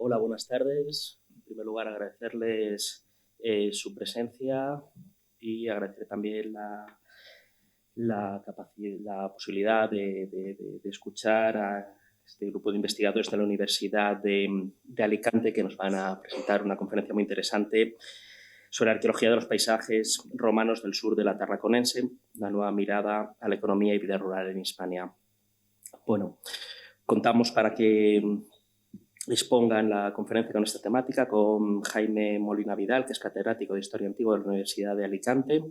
Hola, buenas tardes. En primer lugar, agradecerles su presencia y agradecer también la posibilidad de escuchar a este grupo de investigadores de la Universidad de Alicante que nos van a presentar una conferencia muy interesante sobre arqueología de los paisajes romanos del sur de la Tarraconense, una nueva mirada a la economía y vida rural en Hispania. Bueno, contamos para que exponga en la conferencia con esta temática con Jaime Molina Vidal, que es catedrático de Historia Antigua de la Universidad de Alicante,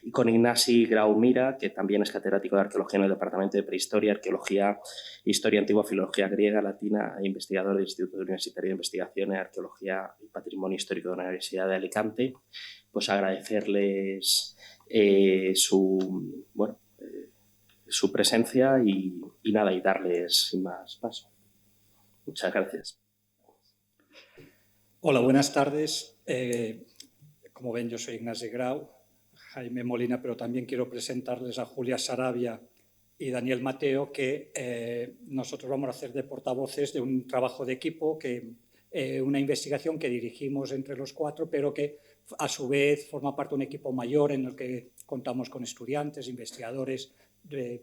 y con Ignasi Grau Mira, que también es catedrático de Arqueología en el Departamento de Prehistoria, Arqueología, Historia Antigua, Filología Griega, Latina e investigador del Instituto Universitario de Investigación en Arqueología y Patrimonio Histórico de la Universidad de Alicante. Pues agradecerles su presencia y nada, y darles sin más paso. Muchas gracias. Hola, buenas tardes. Como ven, yo soy Ignasi Grau, Jaime Molina, pero también quiero presentarles a Julia Sarabia y Daniel Mateo, que nosotros vamos a hacer de portavoces de un trabajo de equipo, una investigación que dirigimos entre los cuatro, pero que a su vez forma parte de un equipo mayor en el que contamos con estudiantes, investigadores de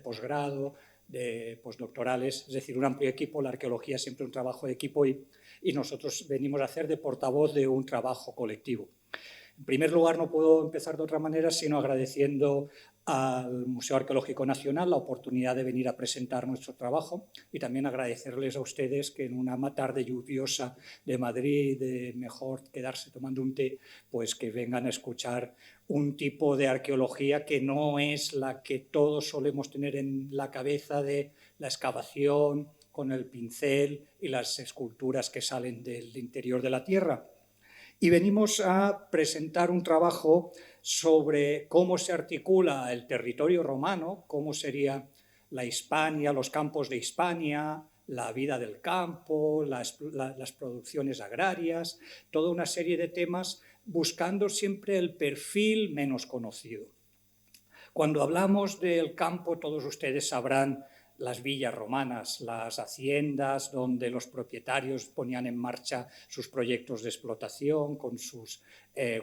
posgrado, de postdoctorales, es decir, un amplio equipo. La arqueología es siempre un trabajo de equipo y nosotros venimos a hacer de portavoz de un trabajo colectivo. En primer lugar, no puedo empezar de otra manera sino agradeciendo al Museo Arqueológico Nacional la oportunidad de venir a presentar nuestro trabajo y también agradecerles a ustedes que en una tarde lluviosa de Madrid, de mejor quedarse tomando un té, pues que vengan a escuchar un tipo de arqueología que no es la que todos solemos tener en la cabeza de la excavación con el pincel y las esculturas que salen del interior de la tierra. Y venimos a presentar un trabajo sobre cómo se articula el territorio romano, cómo sería la Hispania, los campos de Hispania, la vida del campo, las producciones agrarias, toda una serie de temas buscando siempre el perfil menos conocido. Cuando hablamos del campo, todos ustedes sabrán las villas romanas, las haciendas donde los propietarios ponían en marcha sus proyectos de explotación con sus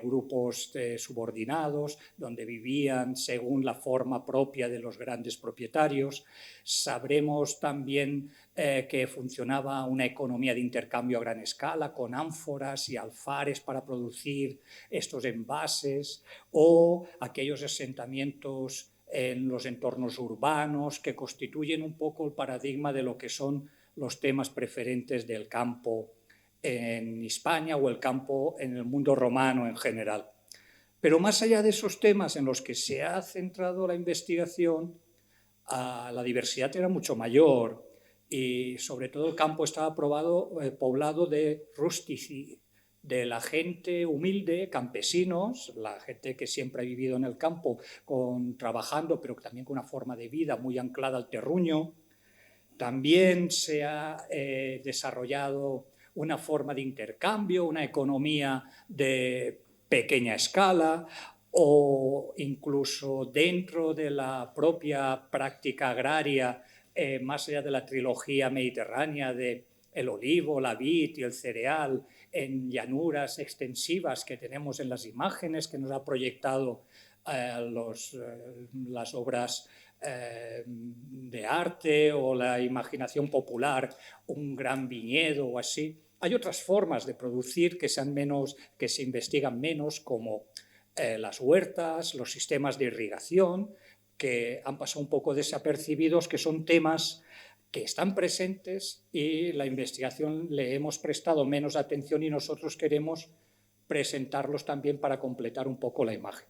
grupos subordinados, donde vivían según la forma propia de los grandes propietarios. Sabremos también que funcionaba una economía de intercambio a gran escala con ánforas y alfares para producir estos envases, o aquellos asentamientos en los entornos urbanos que constituyen un poco el paradigma de lo que son los temas preferentes del campo en Hispania o el campo en el mundo romano en general. Pero más allá de esos temas en los que se ha centrado la investigación, la diversidad era mucho mayor y sobre todo el campo estaba poblado de rustici, de la gente humilde, campesinos, la gente que siempre ha vivido en el campo trabajando, pero también con una forma de vida muy anclada al terruño. También se ha desarrollado una forma de intercambio, una economía de pequeña escala, o incluso dentro de la propia práctica agraria, más allá de la trilogía mediterránea de el olivo, la vid y el cereal, en llanuras extensivas que tenemos en las imágenes que nos ha proyectado las obras de arte o la imaginación popular, un gran viñedo o así. Hay otras formas de producir que se investigan menos, como las huertas, los sistemas de irrigación, que han pasado un poco desapercibidos, que son temas que están presentes y la investigación le hemos prestado menos atención y nosotros queremos presentarlos también para completar un poco la imagen.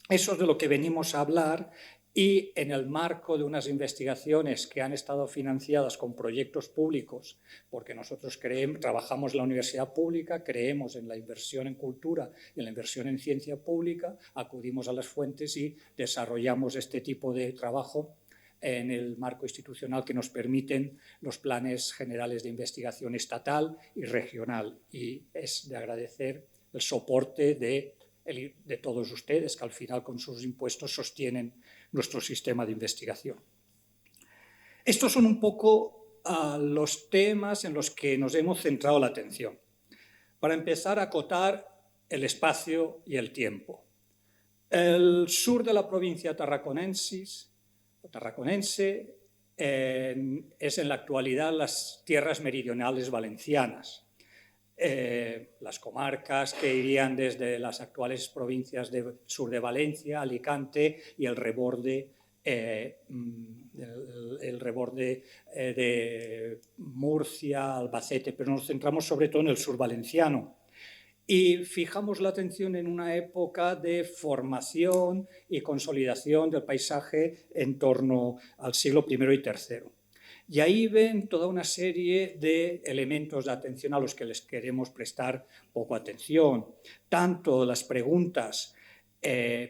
Eso es de lo que venimos a hablar, y en el marco de unas investigaciones que han estado financiadas con proyectos públicos, porque nosotros trabajamos en la universidad pública, creemos en la inversión en cultura y en la inversión en ciencia pública, acudimos a las fuentes y desarrollamos este tipo de trabajo en el marco institucional que nos permiten los planes generales de investigación estatal y regional. Y es de agradecer el soporte de todos ustedes, que al final con sus impuestos sostienen nuestro sistema de investigación. Estos son un poco a los temas en los que nos hemos centrado la atención. Para empezar, a acotar el espacio y el tiempo. El sur de la provincia tarraconense es en la actualidad las tierras meridionales valencianas, las comarcas que irían desde las actuales provincias del sur de Valencia, Alicante y el reborde de Murcia, Albacete, pero nos centramos sobre todo en el sur valenciano. Y fijamos la atención en una época de formación y consolidación del paisaje en torno al siglo I y III. Y ahí ven toda una serie de elementos de atención a los que les queremos prestar poco atención. Tanto las preguntas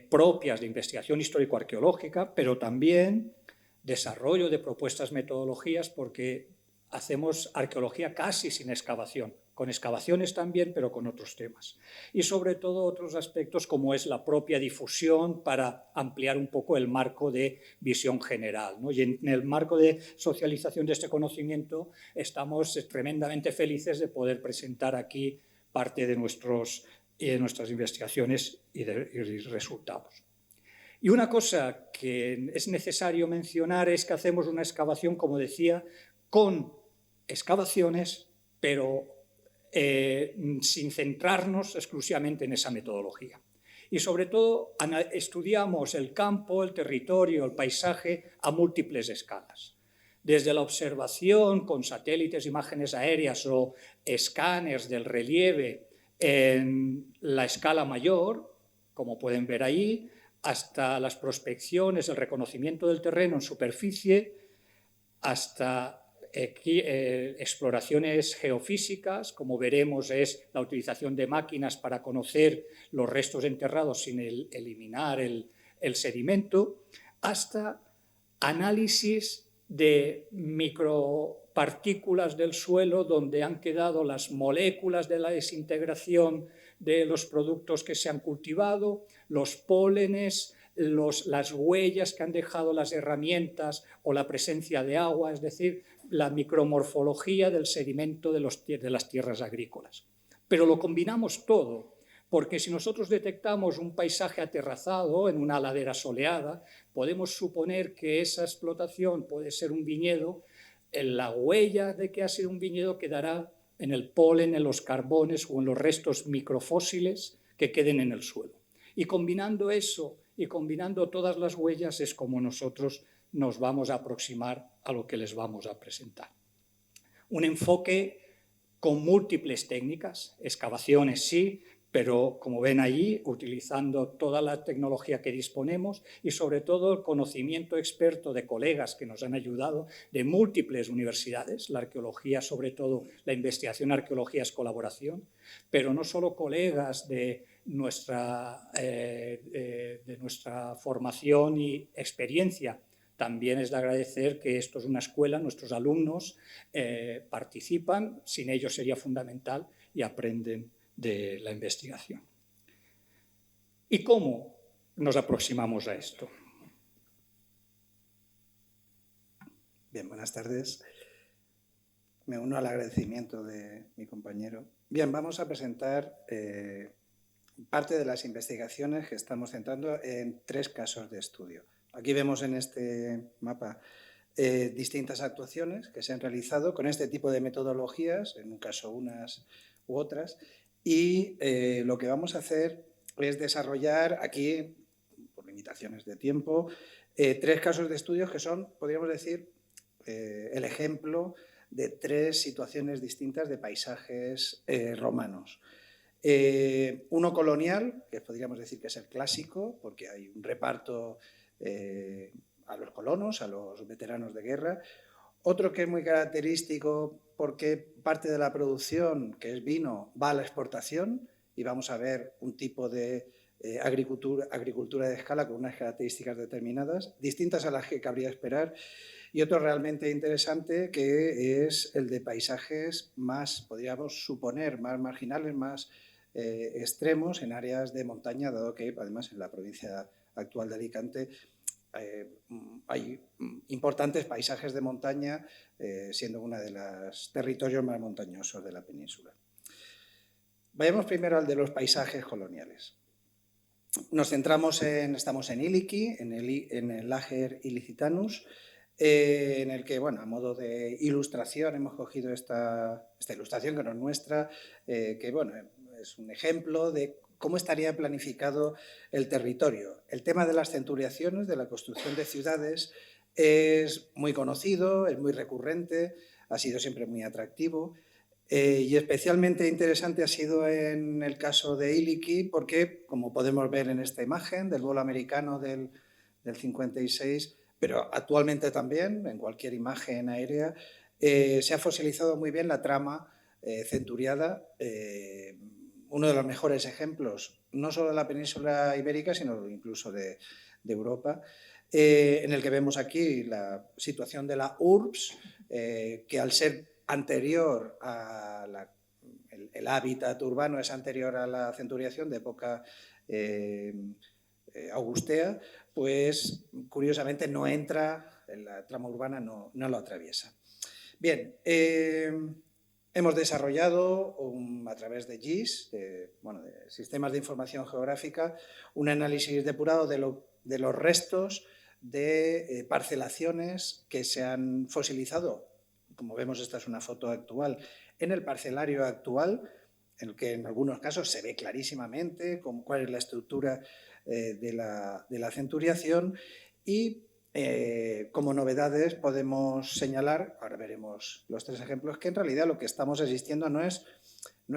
propias de investigación histórico-arqueológica, pero también desarrollo de propuestas metodologías, porque hacemos arqueología casi sin excavación, con excavaciones también, pero con otros temas. Y sobre todo otros aspectos como es la propia difusión para ampliar un poco el marco de visión general, ¿no? Y en el marco de socialización de este conocimiento estamos tremendamente felices de poder presentar aquí parte de nuestras investigaciones y resultados. Y una cosa que es necesario mencionar es que hacemos una excavación, como decía, con excavaciones, pero sin centrarnos exclusivamente en esa metodología. Y sobre todo estudiamos el campo, el territorio, el paisaje a múltiples escalas. Desde la observación con satélites, imágenes aéreas o escáneres del relieve en la escala mayor, como pueden ver ahí, hasta las prospecciones, el reconocimiento del terreno en superficie, hasta exploraciones geofísicas, como veremos es la utilización de máquinas para conocer los restos enterrados sin eliminar el sedimento, hasta análisis de micropartículas del suelo donde han quedado las moléculas de la desintegración de los productos que se han cultivado, los pólenes, las huellas que han dejado las herramientas o la presencia de agua, es decir, la micromorfología del sedimento de las tierras agrícolas. Pero lo combinamos todo, porque si nosotros detectamos un paisaje aterrazado en una ladera soleada, podemos suponer que esa explotación puede ser un viñedo. La huella de que ha sido un viñedo quedará en el polen, en los carbones o en los restos microfósiles que queden en el suelo. Y combinando eso y combinando todas las huellas es como nosotros nos vamos a aproximar a lo que les vamos a presentar. Un enfoque con múltiples técnicas, excavaciones sí, pero como ven allí, utilizando toda la tecnología que disponemos y sobre todo el conocimiento experto de colegas que nos han ayudado de múltiples universidades. La arqueología, sobre todo la investigación arqueología es colaboración, pero no solo colegas de nuestra formación y experiencia. También es de agradecer que esto es una escuela, nuestros alumnos participan, sin ellos sería fundamental y aprenden de la investigación. ¿Y cómo nos aproximamos a esto? Bien, buenas tardes. Me uno al agradecimiento de mi compañero. Bien, vamos a presentar parte de las investigaciones que estamos centrando en 3 casos de estudio. Aquí vemos en este mapa distintas actuaciones que se han realizado con este tipo de metodologías, en un caso unas u otras, y lo que vamos a hacer es desarrollar aquí, por limitaciones de tiempo, 3 casos de estudios que son, podríamos decir, el ejemplo de 3 situaciones distintas de paisajes romanos. Uno colonial, que podríamos decir que es el clásico, porque hay un reparto a los colonos, a los veteranos de guerra. Otro que es muy característico porque parte de la producción, que es vino, va a la exportación y vamos a ver un tipo de agricultura de escala con unas características determinadas, distintas a las que cabría esperar. Y otro realmente interesante que es el de paisajes más, podríamos suponer, más marginales, más extremos en áreas de montaña, dado que además en la provincia actual de Alicante hay importantes paisajes de montaña, siendo uno de los territorios más montañosos de la península. Vayamos primero al de los paisajes coloniales. Nos centramos estamos en Iliki, en el Lager Ilicitanus, en el que, bueno, a modo de ilustración hemos cogido esta ilustración que nos muestra, que, bueno, es un ejemplo de cómo estaría planificado el territorio. El tema de las centuriaciones, de la construcción de ciudades, es muy conocido, es muy recurrente, ha sido siempre muy atractivo. Y especialmente interesante ha sido en el caso de Iliki porque, como podemos ver en esta imagen del vuelo americano del 56, pero actualmente también en cualquier imagen aérea, se ha fosilizado muy bien la trama centuriada, uno de los mejores ejemplos, no solo de la península ibérica, sino incluso de Europa, en el que vemos aquí la situación de la URBS, que al ser anterior a el hábitat urbano es anterior a la centuriación de época augustea, pues curiosamente no entra, en la trama urbana no lo atraviesa. Bien, hemos desarrollado a través de GIS, de Sistemas de Información Geográfica, un análisis depurado de los restos de parcelaciones que se han fosilizado. Como vemos, esta es una foto actual, en el parcelario actual, en el que en algunos casos se ve clarísimamente cuál es la estructura de la centuriación y como novedades podemos señalar, ahora veremos los tres ejemplos, que en realidad lo que estamos asistiendo no es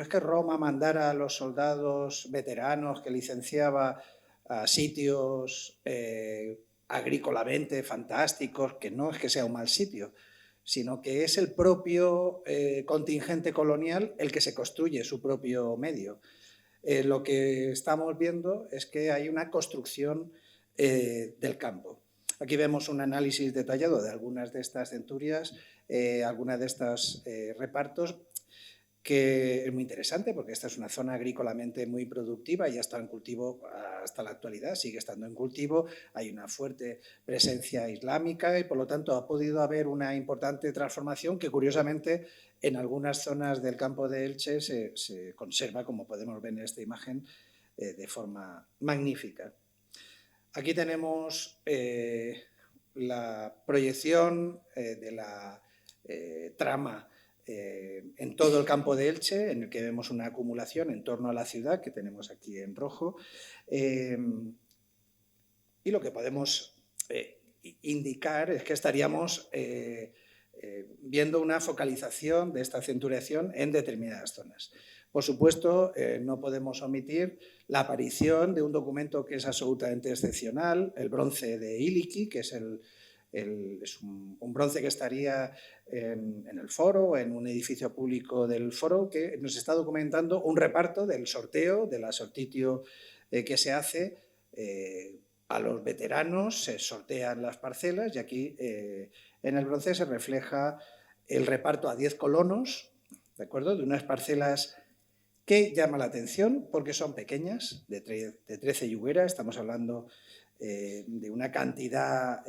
que Roma mandara a los soldados veteranos que licenciaba a sitios agrícolamente fantásticos, que no es que sea un mal sitio, sino que es el propio contingente colonial el que se construye su propio medio. Lo que estamos viendo es que hay una construcción del campo. Aquí vemos un análisis detallado de algunas de estas centurias, algunas de estos repartos, que es muy interesante porque esta es una zona agrícolamente muy productiva y ha estado en cultivo hasta la actualidad, sigue estando en cultivo, hay una fuerte presencia islámica y por lo tanto ha podido haber una importante transformación que curiosamente en algunas zonas del campo de Elche se conserva, como podemos ver en esta imagen, de forma magnífica. Aquí tenemos la proyección de la trama en todo el campo de Elche, en el que vemos una acumulación en torno a la ciudad, que tenemos aquí en rojo, y lo que podemos indicar es que estaríamos viendo una focalización de esta centuriación en determinadas zonas. Por supuesto, no podemos omitir la aparición de un documento que es absolutamente excepcional, el bronce de Iliki, que es un bronce que estaría en el foro, en un edificio público del foro, que nos está documentando un reparto del sorteo, de la sortitio que se hace a los veteranos, se sortean las parcelas y aquí en el bronce se refleja el reparto a 10 colonos, ¿de acuerdo?, de unas parcelas que llama la atención porque son pequeñas, de 13 yugueras, estamos hablando de una cantidad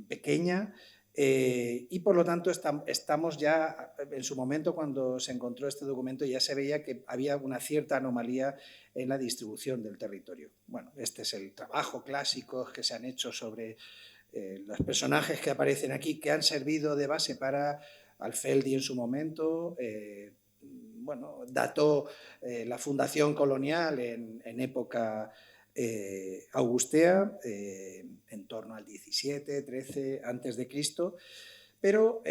pequeña y por lo tanto estamos ya, en su momento cuando se encontró este documento ya se veía que había una cierta anomalía en la distribución del territorio. Bueno, este es el trabajo clásico que se han hecho sobre los personajes que aparecen aquí, que han servido de base para Alfeldi en su momento. Dató la fundación colonial en época augustea, en torno al 17, 13 antes de Cristo, pero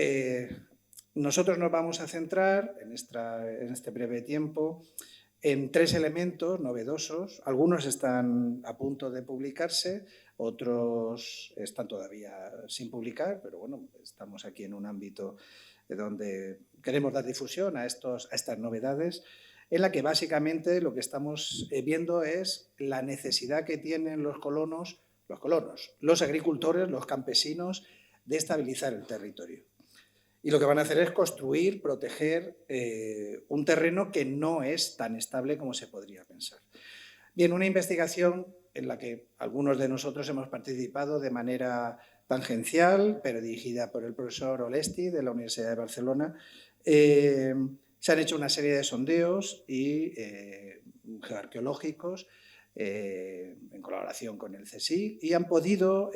nosotros nos vamos a centrar en este breve tiempo en tres elementos novedosos. Algunos están a punto de publicarse, otros están todavía sin publicar, pero bueno, estamos aquí en un ámbito donde queremos dar difusión a estas novedades, en la que básicamente lo que estamos viendo es la necesidad que tienen los colonos, los agricultores, los campesinos, de estabilizar el territorio. Y lo que van a hacer es construir, proteger un terreno que no es tan estable como se podría pensar. Bien, una investigación en la que algunos de nosotros hemos participado de manera tangencial, pero dirigida por el profesor Olesti de la Universidad de Barcelona. Se han hecho una serie de sondeos y geoarqueológicos en colaboración con el CSIC y han podido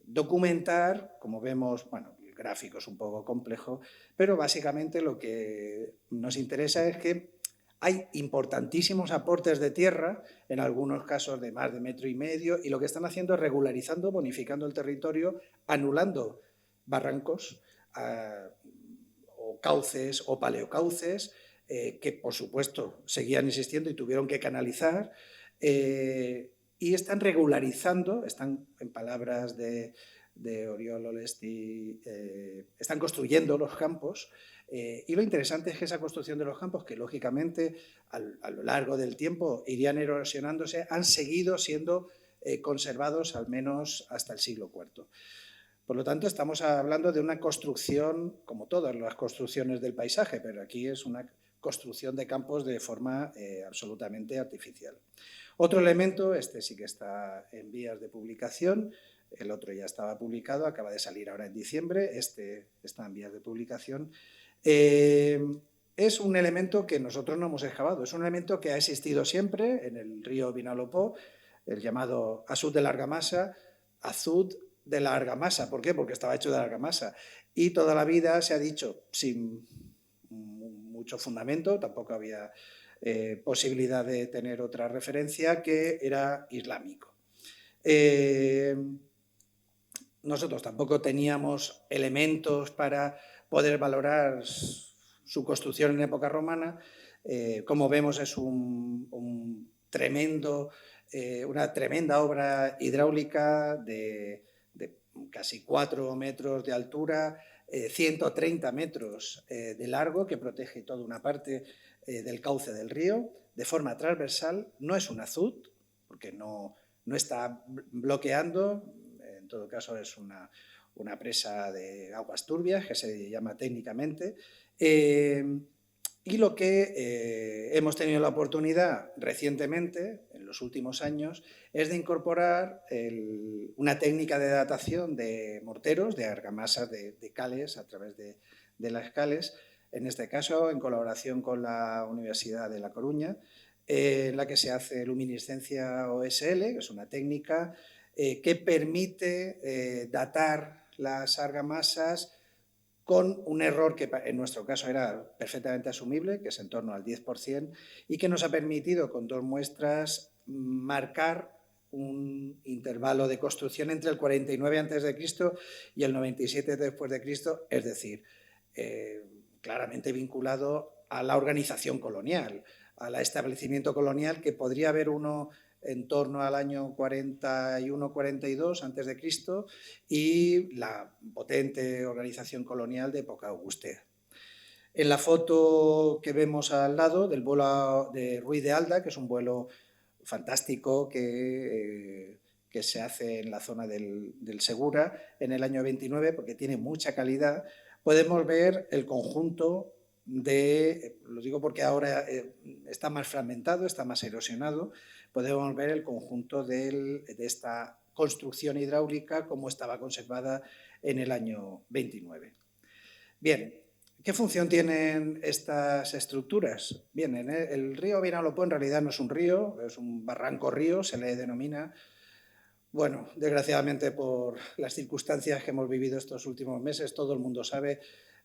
documentar, como vemos, bueno, el gráfico es un poco complejo, pero básicamente lo que nos interesa es que hay importantísimos aportes de tierra, en algunos casos de más de 1,5 metros, y lo que están haciendo es regularizando, bonificando el territorio, anulando barrancos o cauces o paleocauces, que por supuesto seguían existiendo y tuvieron que canalizar, y están regularizando, están, en palabras de Oriol Olesti, están construyendo los campos, y lo interesante es que esa construcción de los campos, que lógicamente a lo largo del tiempo irían erosionándose, han seguido siendo conservados al menos hasta el siglo IV. Por lo tanto, estamos hablando de una construcción, como todas las construcciones del paisaje, pero aquí es una construcción de campos de forma absolutamente artificial. Otro elemento, este sí que está en vías de publicación, el otro ya estaba publicado, acaba de salir ahora en diciembre, este está en vías de publicación. Es un elemento que nosotros no hemos excavado, es un elemento que ha existido siempre en el río Vinalopó, el llamado azud de la argamasa, azud de la argamasa. ¿Por qué? Porque estaba hecho de argamasa. Y toda la vida se ha dicho, sin mucho fundamento, tampoco había posibilidad de tener otra referencia, que era islámico. Nosotros tampoco teníamos elementos para poder valorar su construcción en época romana. Como vemos, es una tremenda obra hidráulica de casi 4 metros de altura, 130 metros de largo, que protege toda una parte del cauce del río, de forma transversal. No es un azud, porque no está bloqueando, en todo caso es una presa de aguas turbias, que se llama técnicamente, y lo que hemos tenido la oportunidad recientemente, en los últimos años, es de incorporar una técnica de datación de morteros, de argamasas, de cales, a través de las cales, en este caso en colaboración con la Universidad de La Coruña, en la que se hace luminiscencia OSL, que es una técnica que permite datar las argamasas con un error que en nuestro caso era perfectamente asumible, que es en torno al 10%, y que nos ha permitido con 2 muestras marcar un intervalo de construcción entre el 49 a.C. y el 97 después de Cristo, es decir, claramente vinculado a la organización colonial, al establecimiento colonial, que podría haber uno en torno al año 41-42 a.C. y la potente organización colonial de época augustea. En la foto que vemos al lado del vuelo de Ruiz de Alda, que es un vuelo fantástico que se hace en la zona del Segura en el año 29, porque tiene mucha calidad, podemos ver el conjunto lo digo porque ahora está más fragmentado, está más erosionado, podemos ver el conjunto de esta construcción hidráulica como estaba conservada en el año 29. Bien, ¿qué función tienen estas estructuras? Bien, el río Vinalopó en realidad no es un río, es un barranco-río, se le denomina. Bueno, desgraciadamente por las circunstancias que hemos vivido estos últimos meses, todo el mundo sabe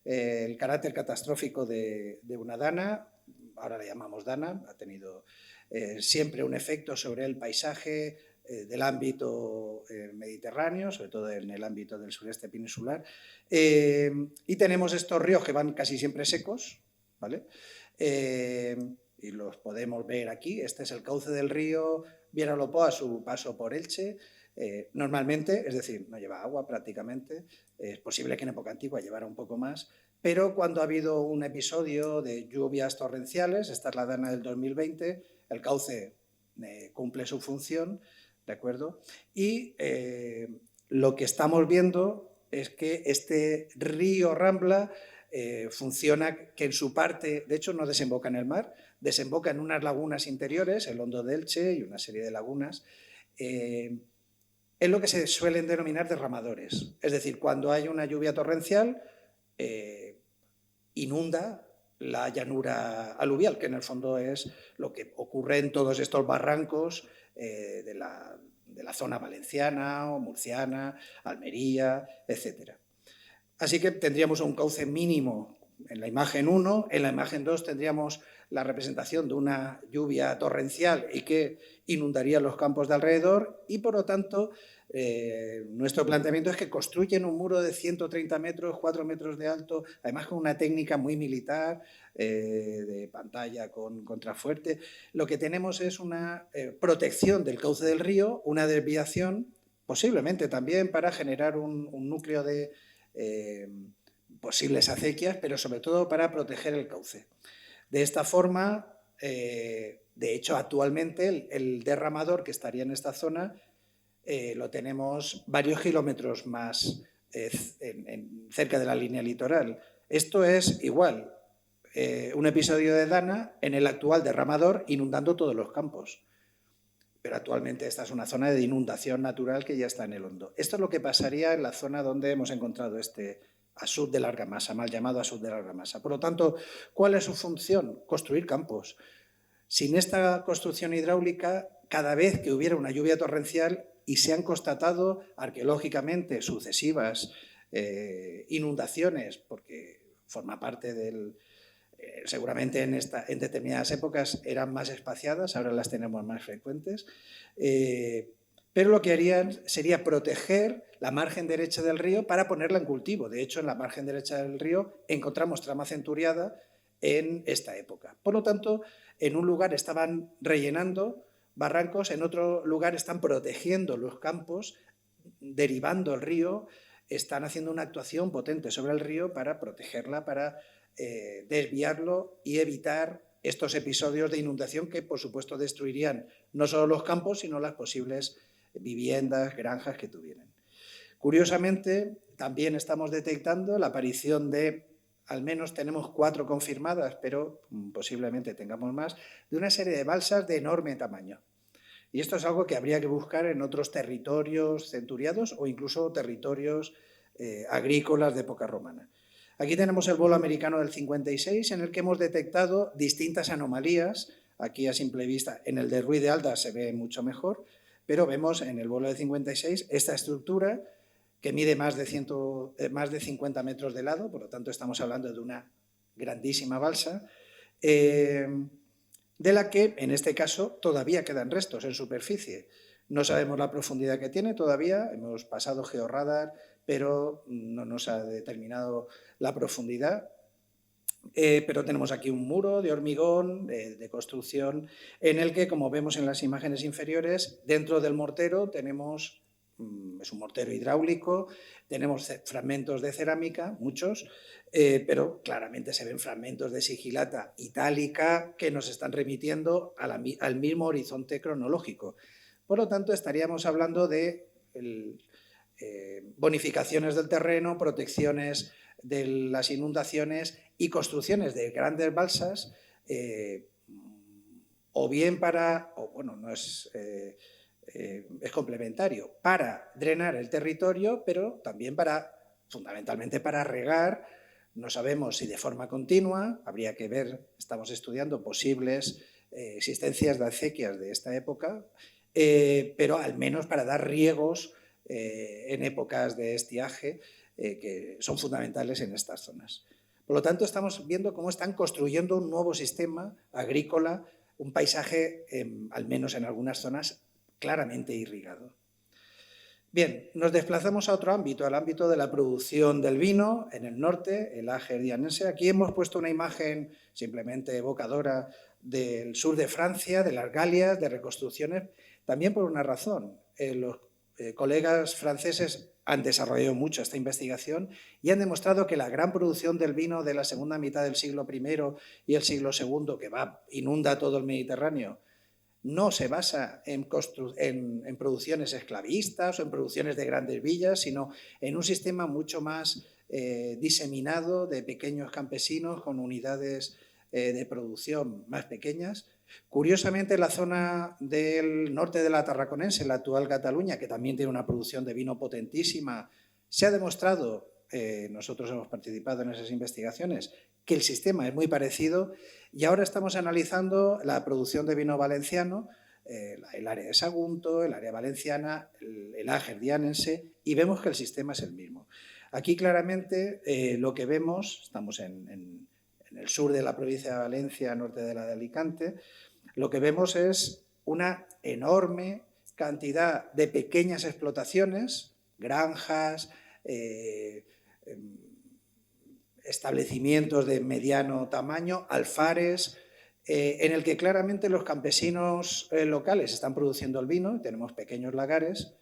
el carácter catastrófico de una dana, ahora la llamamos dana, ha tenido siempre un efecto sobre el paisaje del ámbito mediterráneo, sobre todo en el ámbito del sureste peninsular, y tenemos estos ríos que van casi siempre secos, ¿vale? Y los podemos ver aquí. Este es el cauce del río Vinalopó a su paso por Elche. Normalmente, es decir, no lleva agua prácticamente, es posible que en época antigua llevara un poco más, pero cuando ha habido un episodio de lluvias torrenciales, esta es la dana del 2020, el cauce cumple su función, ¿de acuerdo? Y lo que estamos viendo es que este río Rambla funciona que en su parte, de hecho no desemboca en el mar, desemboca en unas lagunas interiores, el Hondo de Elche y una serie de lagunas, es lo que se suelen denominar derramadores. Es decir, cuando hay una lluvia torrencial, inunda la llanura aluvial, que en el fondo es lo que ocurre en todos estos barrancos de la zona valenciana o murciana, Almería, etc. Así que tendríamos un cauce mínimo en la imagen 1, en la imagen 2 tendríamos la representación de una lluvia torrencial y que inundaría los campos de alrededor y, por lo tanto, nuestro planteamiento es que construyen un muro de 130 metros, 4 metros de alto, además con una técnica muy militar, de pantalla con contrafuerte. Lo que tenemos es una protección del cauce del río, una desviación, posiblemente también para generar un núcleo de posibles acequias, pero sobre todo para proteger el cauce. De esta forma, de hecho, actualmente el derramador que estaría en esta zona lo tenemos varios kilómetros más cerca de la línea litoral. Esto es igual, un episodio de Dana en el actual derramador inundando todos los campos. Pero actualmente esta es una zona de inundación natural que ya está en el Hondo. Esto es lo que pasaría en la zona donde hemos encontrado este asud de larga masa, mal llamado asud de larga masa. Por lo tanto, ¿cuál es su función? Construir campos. Sin esta construcción hidráulica, cada vez que hubiera una lluvia torrencial y se han constatado arqueológicamente sucesivas inundaciones, porque forma parte del... seguramente en determinadas épocas eran más espaciadas, ahora las tenemos más frecuentes, pero lo que harían sería proteger la margen derecha del río para ponerla en cultivo. De hecho, en la margen derecha del río encontramos trama centuriada en esta época. Por lo tanto, en un lugar estaban rellenando barrancos, en otro lugar están protegiendo los campos, derivando el río, están haciendo una actuación potente sobre el río para protegerla, para desviarlo y evitar estos episodios de inundación que, por supuesto, destruirían no solo los campos, sino las posibles viviendas, granjas que tuvieran. Curiosamente, también estamos detectando la aparición de, al menos tenemos 4 confirmadas, pero posiblemente tengamos más, de una serie de balsas de enorme tamaño. Y esto es algo que habría que buscar en otros territorios centuriados o incluso territorios agrícolas de época romana. Aquí tenemos el bolo americano del 56, en el que hemos detectado distintas anomalías. Aquí a simple vista, en el de Ruiz de Alda se ve mucho mejor, pero vemos en el bolo del 56 esta estructura que mide más de 50 metros de lado, por lo tanto estamos hablando de una grandísima balsa, de la que en este caso todavía quedan restos en superficie. No sabemos la profundidad que tiene todavía, hemos pasado georradar, pero no nos ha determinado la profundidad. Pero tenemos aquí un muro de hormigón de construcción en el que, como vemos en las imágenes inferiores, dentro del mortero tenemos, es un mortero hidráulico, tenemos fragmentos de cerámica, muchos, pero claramente se ven fragmentos de sigilata itálica que nos están remitiendo al mismo horizonte cronológico. Por lo tanto, estaríamos hablando de bonificaciones del terreno, protecciones de las inundaciones y construcciones de grandes balsas, o bien para, o bueno, no es complementario, para drenar el territorio, pero también fundamentalmente para regar. No sabemos si de forma continua, habría que ver, estamos estudiando posibles existencias de acequias de esta época, pero al menos para dar riegos en épocas de estiaje que son fundamentales en estas zonas. Por lo tanto, estamos viendo cómo están construyendo un nuevo sistema agrícola, un paisaje, al menos en algunas zonas, claramente irrigado. Bien, nos desplazamos a otro ámbito, al ámbito de la producción del vino en el norte, el Ager dianense. Aquí hemos puesto una imagen simplemente evocadora del sur de Francia, de las Galias, de reconstrucciones, también por una razón. Los colegas franceses han desarrollado mucho esta investigación y han demostrado que la gran producción del vino de la segunda mitad del siglo I y el siglo II, que inunda todo el Mediterráneo, no se basa en producciones esclavistas o en producciones de grandes villas, sino en un sistema mucho más diseminado de pequeños campesinos con unidades de producción más pequeñas. Curiosamente, la zona del norte de la Tarraconense, la actual Cataluña, que también tiene una producción de vino potentísima, se ha demostrado, nosotros hemos participado en esas investigaciones, que el sistema es muy parecido, y ahora estamos analizando la producción de vino valenciano, el área de Sagunto, el área valenciana, el Àger dianense, y vemos que el sistema es el mismo. Aquí claramente lo que vemos, estamos en el sur de la provincia de Valencia, norte de la de Alicante, lo que vemos es una enorme cantidad de pequeñas explotaciones, granjas, establecimientos de mediano tamaño, alfares, en el que claramente los campesinos locales están produciendo el vino, tenemos pequeños lagares,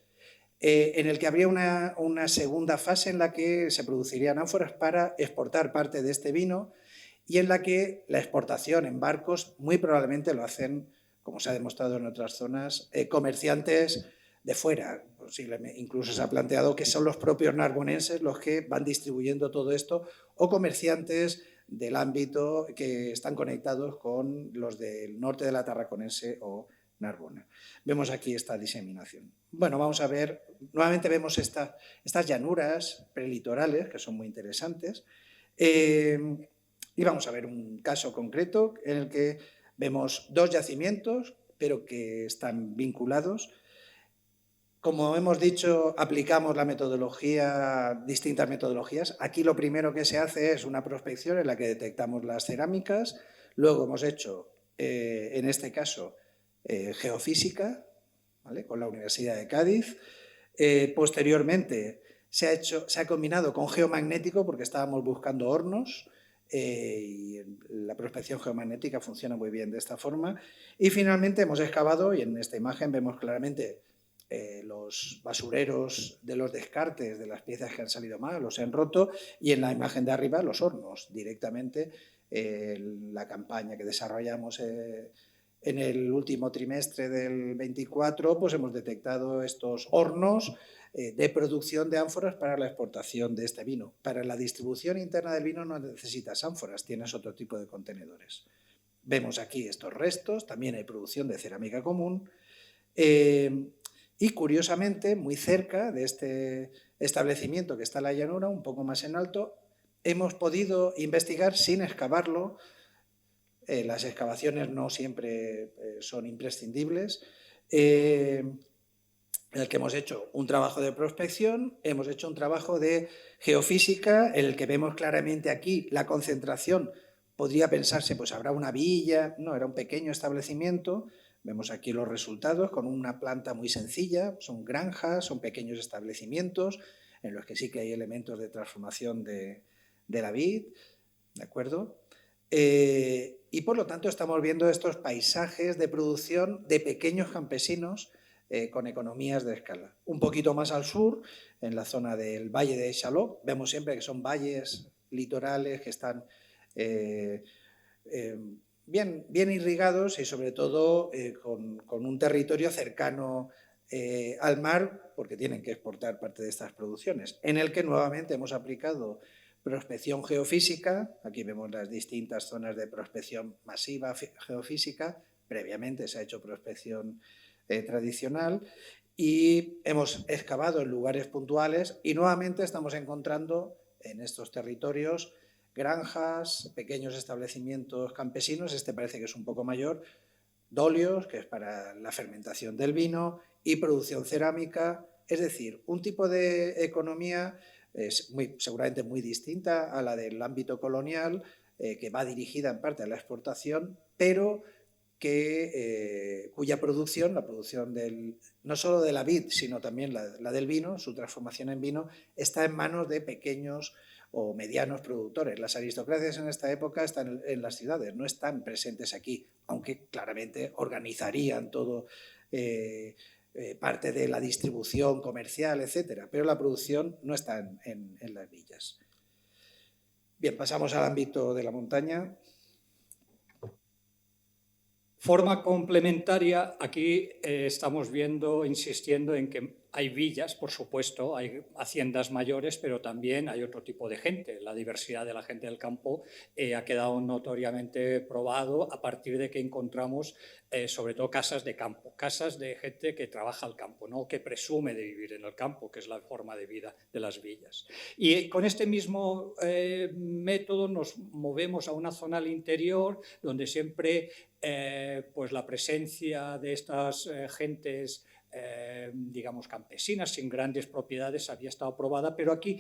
en el que habría una segunda fase en la que se producirían ánforas para exportar parte de este vino y en la que la exportación en barcos muy probablemente lo hacen, como se ha demostrado en otras zonas, comerciantes de fuera. Posiblemente, incluso se ha planteado que son los propios narbonenses los que van distribuyendo todo esto o comerciantes del ámbito que están conectados con los del norte de la Tarraconense o Narbona. Vemos aquí esta diseminación. Bueno, vamos a ver, nuevamente vemos estas llanuras prelitorales que son muy interesantes. Y vamos a ver un caso concreto en el que vemos dos yacimientos, pero que están vinculados. Como hemos dicho, aplicamos la metodología, distintas metodologías. Aquí lo primero que se hace es una prospección en la que detectamos las cerámicas. Luego hemos hecho, en este caso, geofísica, ¿vale?, con la Universidad de Cádiz. Posteriormente se ha combinado con geomagnético porque estábamos buscando hornos. Y la prospección geomagnética funciona muy bien de esta forma. Y finalmente hemos excavado, y en esta imagen vemos claramente los basureros de los descartes de las piezas que han salido mal, los han roto, y en la imagen de arriba los hornos directamente. La campaña que desarrollamos en el último trimestre del 24, pues hemos detectado estos hornos de producción de ánforas para la exportación de este vino. Para la distribución interna del vino no necesitas ánforas, tienes otro tipo de contenedores. Vemos aquí estos restos, también hay producción de cerámica común. Y curiosamente, muy cerca de este establecimiento que está en la llanura, un poco más en alto, hemos podido investigar sin excavarlo. Las excavaciones no siempre son imprescindibles. En el que hemos hecho un trabajo de prospección, hemos hecho un trabajo de geofísica, en el que vemos claramente aquí la concentración. Podría pensarse, pues habrá una villa, no, era un pequeño establecimiento. Vemos aquí los resultados con una planta muy sencilla, son granjas, son pequeños establecimientos en los que sí que hay elementos de transformación de la vid, ¿de acuerdo? Y por lo tanto estamos viendo estos paisajes de producción de pequeños campesinos con economías de escala. Un poquito más al sur, en la zona del Valle de Xaló, vemos siempre que son valles litorales que están bien irrigados y sobre todo con un territorio cercano al mar, porque tienen que exportar parte de estas producciones, en el que nuevamente hemos aplicado prospección geofísica. Aquí vemos las distintas zonas de prospección masiva geofísica. Previamente se ha hecho prospección tradicional y hemos excavado en lugares puntuales y nuevamente estamos encontrando en estos territorios granjas, pequeños establecimientos campesinos, este parece que es un poco mayor, dolios, que es para la fermentación del vino, y producción cerámica, es decir, un tipo de economía seguramente muy distinta a la del ámbito colonial, que va dirigida en parte a la exportación, pero cuya producción, la producción no solo de la vid, sino también la del vino, su transformación en vino, está en manos de pequeños o medianos productores. Las aristocracias en esta época están en las ciudades, no están presentes aquí, aunque claramente organizarían todo, parte de la distribución comercial, etcétera, pero la producción no está en las villas. Bien, pasamos al ámbito de la montaña. Forma complementaria, aquí estamos viendo, insistiendo en que hay villas, por supuesto, hay haciendas mayores, pero también hay otro tipo de gente. La diversidad de la gente del campo ha quedado notoriamente probado a partir de que encontramos sobre todo casas de campo, casas de gente que trabaja al campo, ¿no? Que presume de vivir en el campo, que es la forma de vida de las villas. Y con este mismo método nos movemos a una zona al interior donde siempre pues la presencia de estas gentes digamos campesinas, sin grandes propiedades, había estado probada, pero aquí,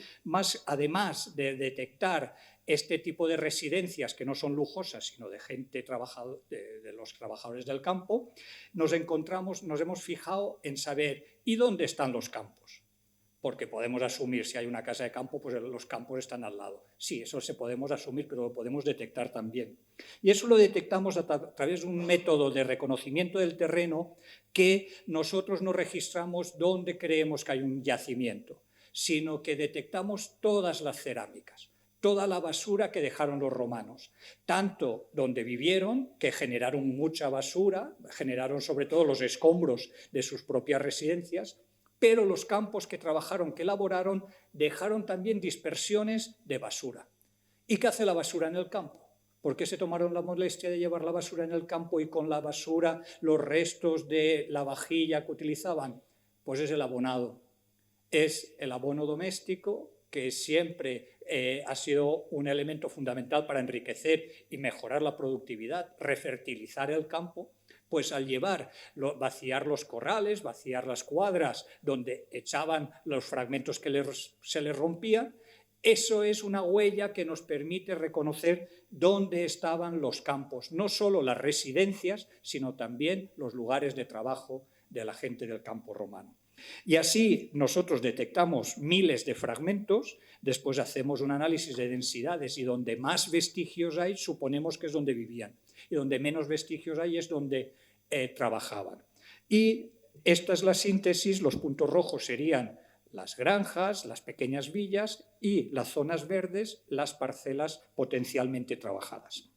además de detectar este tipo de residencias que no son lujosas, sino de gente de los trabajadores del campo, nos hemos fijado en saber ¿y dónde están los campos? Porque podemos asumir, si hay una casa de campo, pues los campos están al lado. Sí, eso se podemos asumir, pero lo podemos detectar también. Y eso lo detectamos a través de un método de reconocimiento del terreno que nosotros no registramos dónde creemos que hay un yacimiento, sino que detectamos todas las cerámicas, toda la basura que dejaron los romanos, tanto donde vivieron, que generaron mucha basura, generaron sobre todo los escombros de sus propias residencias, pero los campos que trabajaron, que elaboraron, dejaron también dispersiones de basura. ¿Y qué hace la basura en el campo? ¿Por qué se tomaron la molestia de llevar la basura en el campo y con la basura los restos de la vajilla que utilizaban? Pues es el abonado. Es el abono doméstico que siempre ha sido un elemento fundamental para enriquecer y mejorar la productividad, refertilizar el campo. Pues al vaciar los corrales, vaciar las cuadras donde echaban los fragmentos que se les rompían, eso es una huella que nos permite reconocer dónde estaban los campos, no solo las residencias, sino también los lugares de trabajo de la gente del campo romano. Y así nosotros detectamos miles de fragmentos, después hacemos un análisis de densidades y donde más vestigios hay, suponemos que es donde vivían, y donde menos vestigios hay es donde trabajaban. Y esta es la síntesis, los puntos rojos serían las granjas, las pequeñas villas y las zonas verdes, las parcelas potencialmente trabajadas.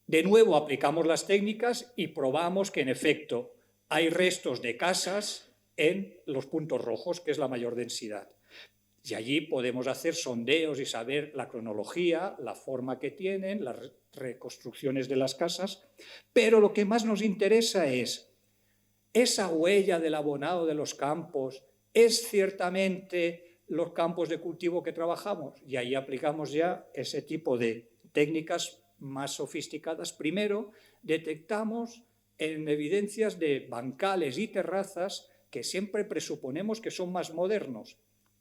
De nuevo aplicamos las técnicas y probamos que en efecto hay restos de casas en los puntos rojos, que es la mayor densidad. Y allí podemos hacer sondeos y saber la cronología, la forma que tienen, las reconstrucciones de las casas, pero lo que más nos interesa es esa huella del abonado de los campos, ¿es ciertamente los campos de cultivo que trabajamos? Y ahí aplicamos ya ese tipo de técnicas más sofisticadas. Primero, detectamos en evidencias de bancales y terrazas que siempre presuponemos que son más modernos,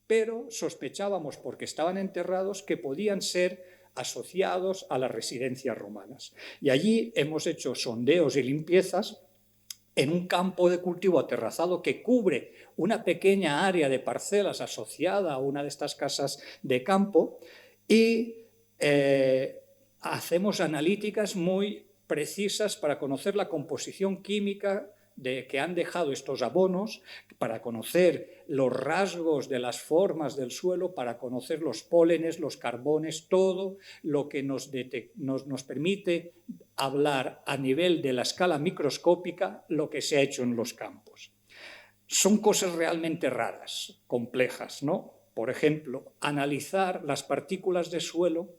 pero sospechábamos, porque estaban enterrados, que podían ser asociados a las residencias romanas. Y allí hemos hecho sondeos y limpiezas en un campo de cultivo aterrazado que cubre una pequeña área de parcelas asociada a una de estas casas de campo y hacemos analíticas muy precisas para conocer la composición química que han dejado estos abonos, para conocer los rasgos de las formas del suelo, para conocer los pólenes, los carbones, todo lo que nos permite hablar a nivel de la escala microscópica lo que se ha hecho en los campos. Son cosas realmente raras, complejas, ¿no? Por ejemplo, analizar las partículas de suelo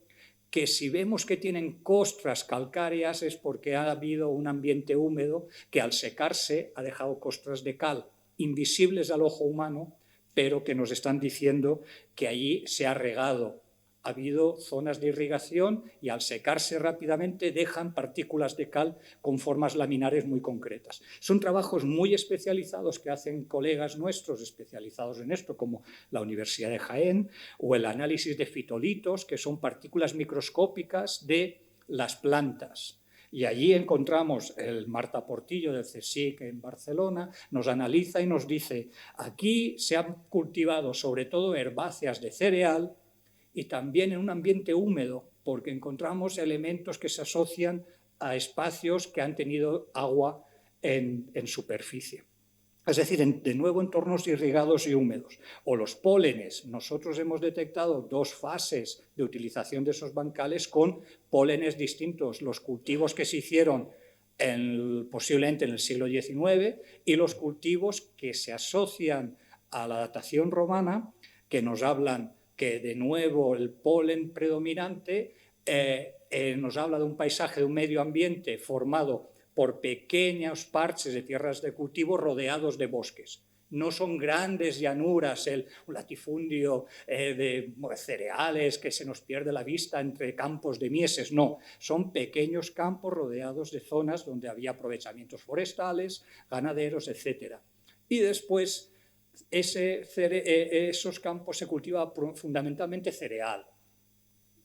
que si vemos que tienen costras calcáreas es porque ha habido un ambiente húmedo que al secarse ha dejado costras de cal invisibles al ojo humano, pero que nos están diciendo que allí se ha regado. Ha habido zonas de irrigación y al secarse rápidamente dejan partículas de cal con formas laminares muy concretas. Son trabajos muy especializados que hacen colegas nuestros especializados en esto, como la Universidad de Jaén, o el análisis de fitolitos, que son partículas microscópicas de las plantas. Y allí encontramos el Marta Portillo del CSIC en Barcelona, nos analiza y nos dice, aquí se han cultivado sobre todo herbáceas de cereal, y también en un ambiente húmedo, porque encontramos elementos que se asocian a espacios que han tenido agua en superficie. Es decir, de nuevo entornos irrigados y húmedos. O los pólenes. Nosotros hemos detectado dos fases de utilización de esos bancales con pólenes distintos. Los cultivos que se hicieron posiblemente en el siglo XIX y los cultivos que se asocian a la datación romana, que nos hablan que de nuevo el polen predominante nos habla de un paisaje, de un medio ambiente formado por pequeños parches de tierras de cultivo rodeados de bosques. No son grandes llanuras, un latifundio de cereales que se nos pierde la vista entre campos de mieses, no. Son pequeños campos rodeados de zonas donde había aprovechamientos forestales, ganaderos, etc. Y después esos campos se cultiva fundamentalmente cereal.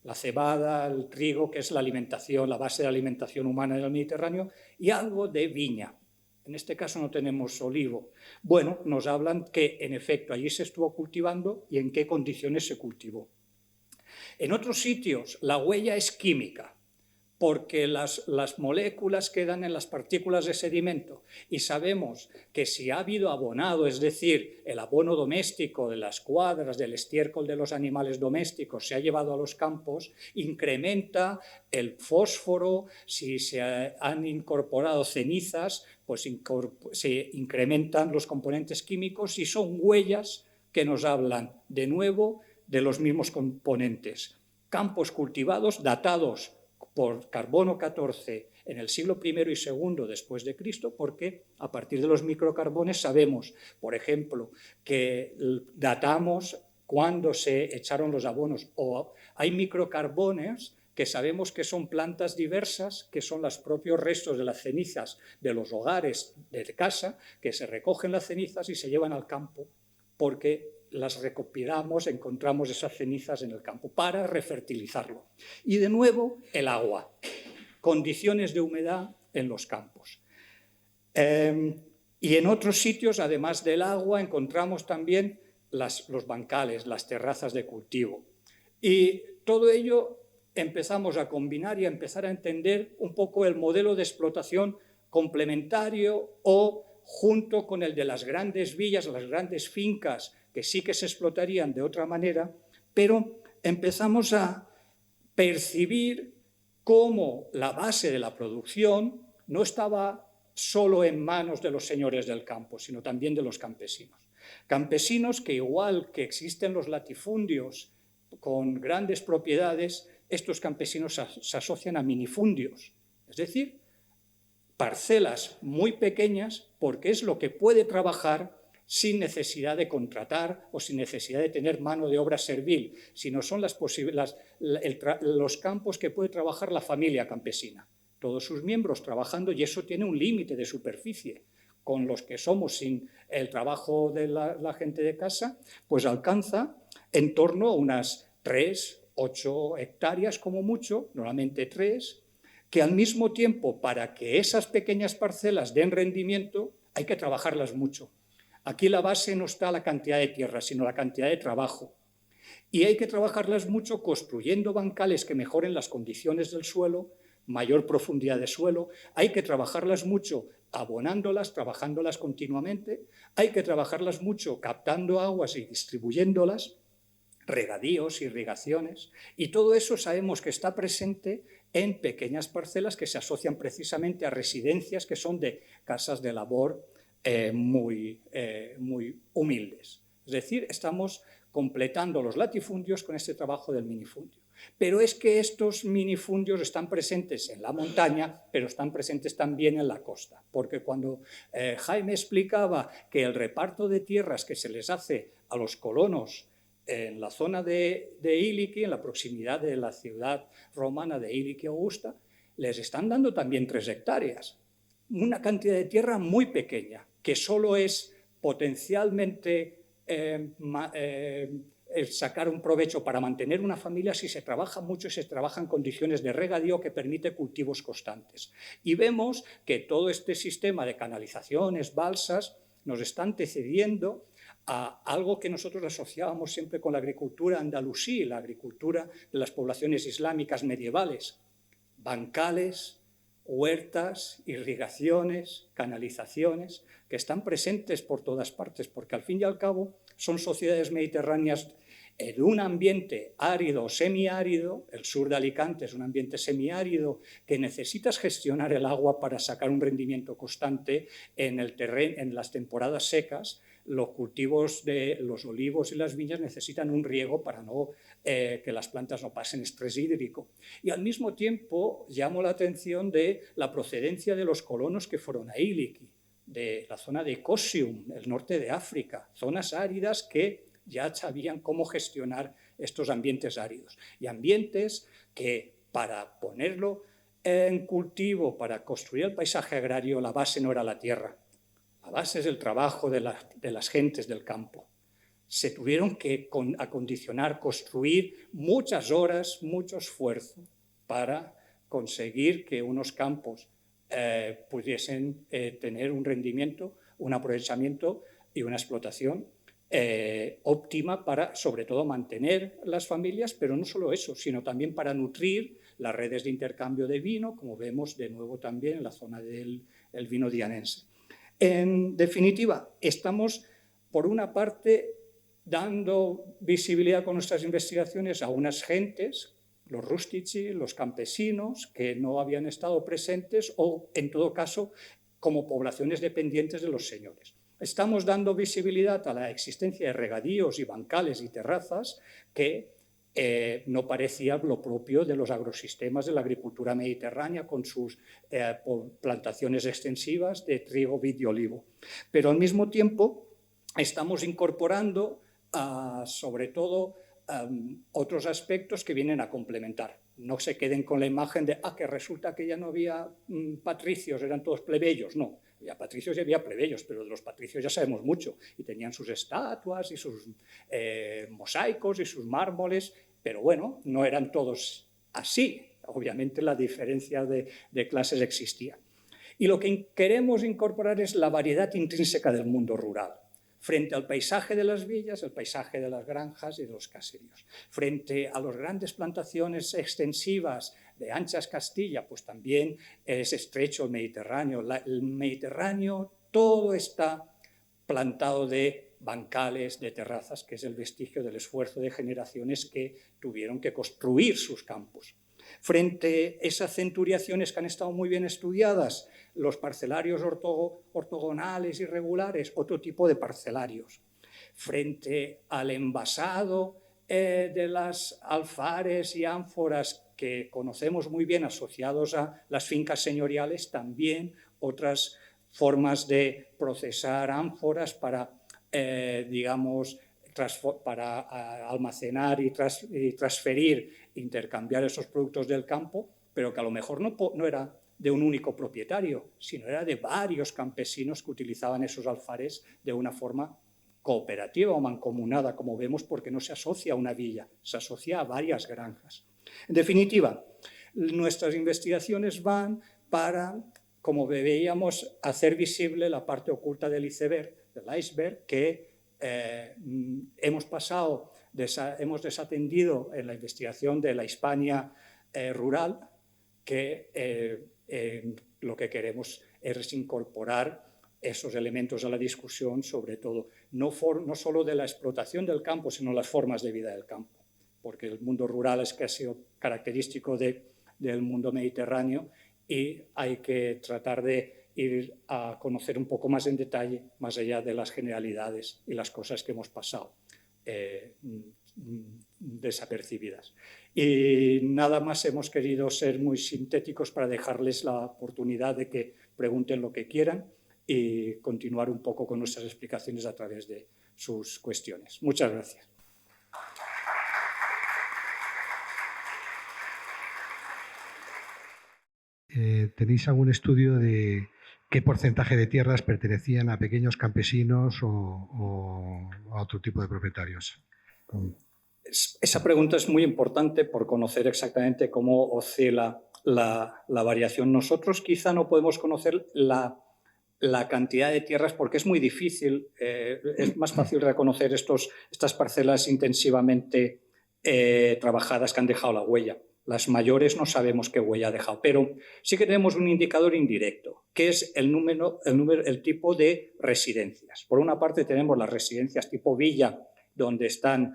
La cebada, el trigo, que es la alimentación, la base de la alimentación humana en el Mediterráneo, y algo de viña. En este caso no tenemos olivo. Bueno, nos hablan que en efecto allí se estuvo cultivando y en qué condiciones se cultivó. En otros sitios la huella es química, porque las moléculas quedan en las partículas de sedimento y sabemos que si ha habido abonado, es decir, el abono doméstico de las cuadras, del estiércol de los animales domésticos se ha llevado a los campos, incrementa el fósforo. Si se han incorporado cenizas, pues se incrementan los componentes químicos y son huellas que nos hablan de nuevo de los mismos componentes. Campos cultivados datados por carbono 14 en el siglo I y II después de Cristo, porque a partir de los microcarbones sabemos, por ejemplo, que datamos cuando se echaron los abonos, o hay microcarbones que sabemos que son plantas diversas, que son los propios restos de las cenizas de los hogares de casa, que se recogen las cenizas y se llevan al campo, porque las recopilamos, encontramos esas cenizas en el campo para refertilizarlo. Y de nuevo, el agua, condiciones de humedad en los campos. Y en otros sitios, además del agua, encontramos también los bancales, las terrazas de cultivo. Y todo ello empezamos a combinar y a empezar a entender un poco el modelo de explotación complementario o junto con el de las grandes villas, las grandes fincas, que sí que se explotarían de otra manera, pero empezamos a percibir cómo la base de la producción no estaba solo en manos de los señores del campo, sino también de los campesinos. Campesinos que, igual que existen los latifundios con grandes propiedades, estos campesinos se asocian a minifundios, es decir, parcelas muy pequeñas, porque es lo que puede trabajar sin necesidad de contratar o sin necesidad de tener mano de obra servil, sino son los campos que puede trabajar la familia campesina, todos sus miembros trabajando, y eso tiene un límite de superficie. Con los que somos sin el trabajo de la gente de casa, pues alcanza en torno a unas 3, 8 hectáreas como mucho, normalmente 3, que al mismo tiempo, para que esas pequeñas parcelas den rendimiento, hay que trabajarlas mucho. Aquí la base no está la cantidad de tierra, sino la cantidad de trabajo. Y hay que trabajarlas mucho construyendo bancales que mejoren las condiciones del suelo, mayor profundidad de suelo. Hay que trabajarlas mucho abonándolas, trabajándolas continuamente. Hay que trabajarlas mucho captando aguas y distribuyéndolas, regadíos, irrigaciones. Y todo eso sabemos que está presente en pequeñas parcelas que se asocian precisamente a residencias que son de casas de labor muy humildes. Es decir, estamos completando los latifundios con este trabajo del minifundio. Pero es que estos minifundios están presentes en la montaña, pero están presentes también en la costa, porque cuando Jaime explicaba que el reparto de tierras que se les hace a los colonos en la zona de Iliki, en la proximidad de la ciudad romana de Iliki Augusta, les están dando también 3 hectáreas, una cantidad de tierra muy pequeña, que solo es potencialmente sacar un provecho para mantener una familia si se trabaja mucho y se trabaja en condiciones de regadío que permite cultivos constantes. Y vemos que todo este sistema de canalizaciones, balsas, nos está antecediendo a algo que nosotros asociábamos siempre con la agricultura andalusí, la agricultura de las poblaciones islámicas medievales, bancales, huertas, irrigaciones, canalizaciones, que están presentes por todas partes, porque al fin y al cabo son sociedades mediterráneas en un ambiente árido o semiárido. El sur de Alicante es un ambiente semiárido que necesitas gestionar el agua para sacar un rendimiento constante en el terreno, en las temporadas secas. los cultivos de los olivos y las viñas necesitan un riego para que las plantas no pasen estrés hídrico. Y al mismo tiempo llamo la atención de la procedencia de los colonos que fueron a Iliki, de la zona de Kosium, el norte de África, zonas áridas que ya sabían cómo gestionar estos ambientes áridos. Y ambientes que para ponerlo en cultivo, para construir el paisaje agrario, la base no era la tierra. La base es el trabajo de las gentes del campo. Se tuvieron que acondicionar, construir muchas horas, mucho esfuerzo para conseguir que unos campos pudiesen tener un rendimiento, un aprovechamiento y una explotación óptima para, sobre todo, mantener las familias, pero no solo eso, sino también para nutrir las redes de intercambio de vino, como vemos de nuevo también en la zona del vino dianense. En definitiva, estamos, por una parte, dando visibilidad con nuestras investigaciones a unas gentes, los rustici, los campesinos, que no habían estado presentes o, en todo caso, como poblaciones dependientes de los señores. Estamos dando visibilidad a la existencia de regadíos y bancales y terrazas que no parecía lo propio de los agrosistemas de la agricultura mediterránea con sus plantaciones extensivas de trigo, vid y olivo. Pero al mismo tiempo estamos incorporando sobre todo otros aspectos que vienen a complementar. No se queden con la imagen de que resulta que ya no había patricios, eran todos plebeyos. No, había patricios y había plebeyos, pero de los patricios ya sabemos mucho y tenían sus estatuas y sus mosaicos y sus mármoles, pero bueno, no eran todos así. Obviamente la diferencia de clases existía. Y lo que queremos incorporar es la variedad intrínseca del mundo rural, frente al paisaje de las villas, el paisaje de las granjas y de los caseríos. Frente a las grandes plantaciones extensivas de anchas Castilla, pues también es estrecho el Mediterráneo. El Mediterráneo todo está plantado de bancales, de terrazas, que es el vestigio del esfuerzo de generaciones que tuvieron que construir sus campos. Frente a esas centuriaciones que han estado muy bien estudiadas, los parcelarios ortogonales y regulares, otro tipo de parcelarios. Frente al envasado de las alfares y ánforas que conocemos muy bien asociados a las fincas señoriales, también otras formas de procesar ánforas para, para almacenar y transferir, intercambiar esos productos del campo, pero que a lo mejor no era de un único propietario, sino era de varios campesinos que utilizaban esos alfares de una forma cooperativa o mancomunada, como vemos, porque no se asocia a una villa, se asocia a varias granjas. En definitiva, nuestras investigaciones van para, como veíamos, hacer visible la parte oculta del iceberg, que hemos desatendido en la investigación de la Hispania rural, que lo que queremos es incorporar esos elementos a la discusión, sobre todo, no solo de la explotación del campo, sino las formas de vida del campo, porque el mundo rural es que ha sido característico del mundo mediterráneo y hay que tratar de ir a conocer un poco más en detalle, más allá de las generalidades y las cosas que hemos pasado desapercibidas. Y nada más, hemos querido ser muy sintéticos para dejarles la oportunidad de que pregunten lo que quieran y continuar un poco con nuestras explicaciones a través de sus cuestiones. Muchas gracias. ¿Tenéis algún estudio de qué porcentaje de tierras pertenecían a pequeños campesinos o a otro tipo de propietarios? Esa pregunta es muy importante por conocer exactamente cómo oscila la variación. Nosotros quizá no podemos conocer la cantidad de tierras porque es muy difícil. Es más fácil reconocer estas parcelas intensivamente trabajadas que han dejado la huella. Las mayores no sabemos qué huella ha dejado, pero sí que tenemos un indicador indirecto, que es el tipo de residencias. Por una parte tenemos las residencias tipo villa, donde están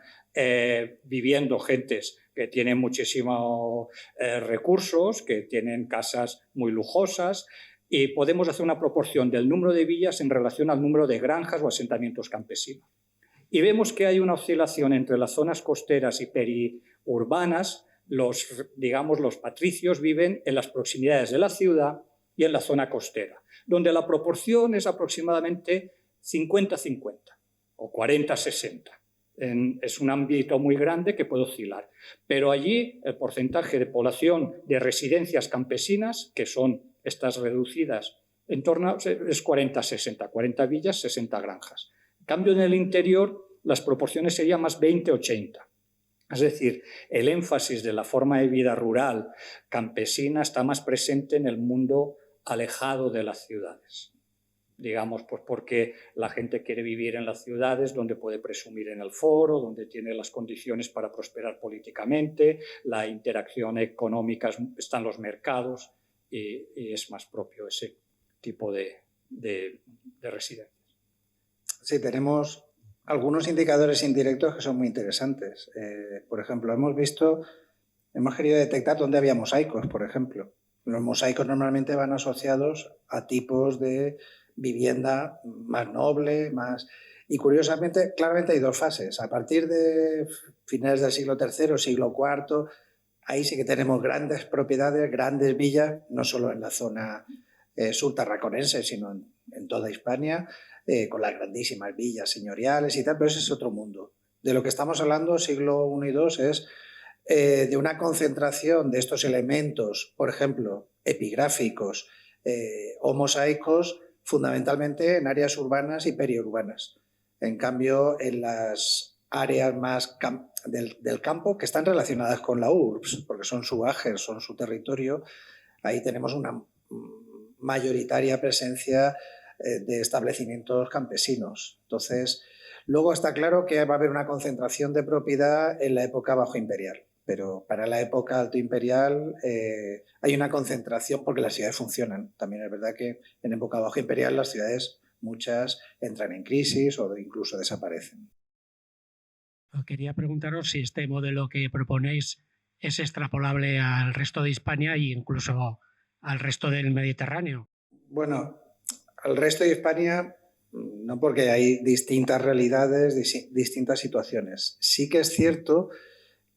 viviendo gentes que tienen muchísimos recursos, que tienen casas muy lujosas, y podemos hacer una proporción del número de villas en relación al número de granjas o asentamientos campesinos. Y vemos que hay una oscilación entre las zonas costeras y periurbanas. Los patricios viven en las proximidades de la ciudad y en la zona costera, donde la proporción es aproximadamente 50-50 o 40-60. Es un ámbito muy grande que puede oscilar. Pero allí el porcentaje de población de residencias campesinas, que son estas reducidas, en torno es 40-60, 40 villas, 60 granjas. En cambio, en el interior las proporciones serían más 20-80. Es decir, el énfasis de la forma de vida rural campesina está más presente en el mundo alejado de las ciudades. Digamos, pues porque la gente quiere vivir en las ciudades donde puede presumir en el foro, donde tiene las condiciones para prosperar políticamente, la interacción económica está en los mercados y es más propio ese tipo de residencias. Sí, tenemos algunos indicadores indirectos que son muy interesantes. Por ejemplo, hemos querido detectar dónde había mosaicos, por ejemplo. Los mosaicos normalmente van asociados a tipos de vivienda más noble, más... Y curiosamente, claramente hay dos fases. A partir de finales del siglo III, siglo IV, ahí sí que tenemos grandes propiedades, grandes villas, no solo en la zona subtarraconense, sino en toda Hispania, con las grandísimas villas señoriales y tal, pero ese es otro mundo. De lo que estamos hablando, siglo I y II, es de una concentración de estos elementos, por ejemplo, epigráficos o mosaicos, fundamentalmente en áreas urbanas y periurbanas. En cambio, en las áreas más del campo, que están relacionadas con la URBS, porque son su ager, son su territorio, ahí tenemos una mayoritaria presencia de establecimientos campesinos. Entonces, luego está claro que va a haber una concentración de propiedad en la época bajo imperial, pero para la época alto imperial hay una concentración porque las ciudades funcionan. También es verdad que en época bajo imperial las ciudades, muchas, entran en crisis o incluso desaparecen. Quería preguntaros si este modelo que proponéis es extrapolable al resto de Hispania e incluso al resto del Mediterráneo. Bueno, al resto de Hispania no, porque hay distintas realidades, distintas situaciones. Sí que es cierto